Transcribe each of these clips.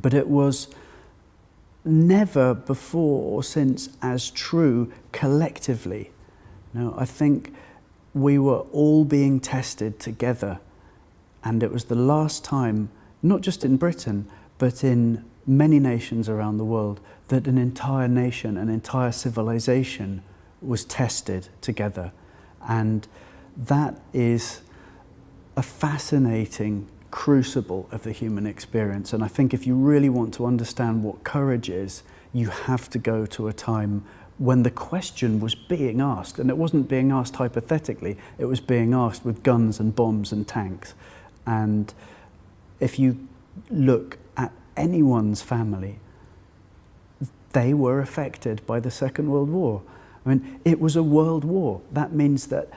but it was never before or since as true collectively. I think we were all being tested together, and it was the last time, not just in Britain, but in many nations around the world, that an entire nation, an entire civilization was tested together. And that is a fascinating crucible of the human experience. And I think if you really want to understand what courage is, you have to go to a time when the question was being asked. And it wasn't being asked hypothetically, it was being asked with guns and bombs and tanks. And if you look at anyone's family, they were affected by the Second World War. I mean, it was a world war. That means that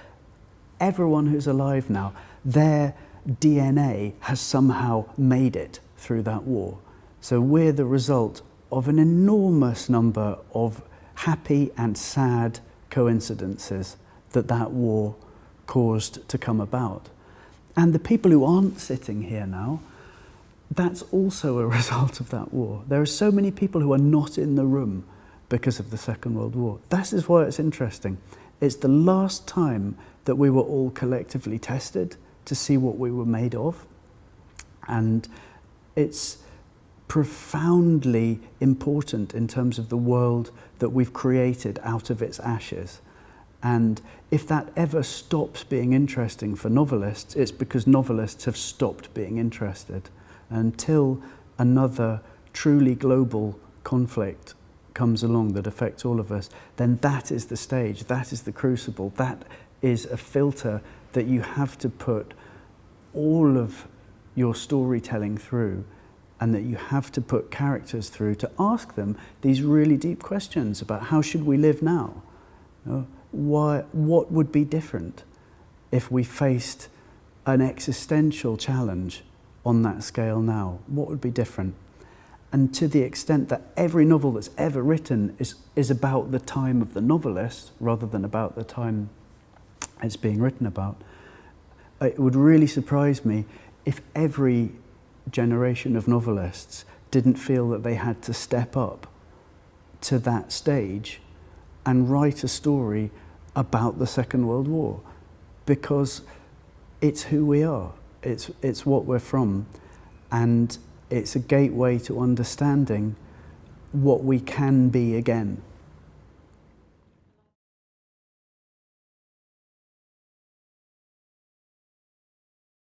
everyone who's alive now, their DNA has somehow made it through that war. So we're the result of an enormous number of happy and sad coincidences that war caused to come about. And the people who aren't sitting here now, that's also a result of that war. There are so many people who are not in the room because of the Second World War. That is why it's interesting. It's the last time that we were all collectively tested to see what we were made of. And it's profoundly important in terms of the world that we've created out of its ashes. And if that ever stops being interesting for novelists, it's because novelists have stopped being interested. Until another truly global conflict comes along that affects all of us, then that is the stage, that is the crucible, that is a filter that you have to put all of your storytelling through, and that you have to put characters through to ask them these really deep questions about how should we live now? What would be different if we faced an existential challenge on that scale now? What would be different? And to the extent that every novel that's ever written is about the time of the novelist rather than about the time it's being written about, it would really surprise me if every generation of novelists didn't feel that they had to step up to that stage and write a story about the Second World War, because it's who we are, it's what we're from, and it's a gateway to understanding what we can be again.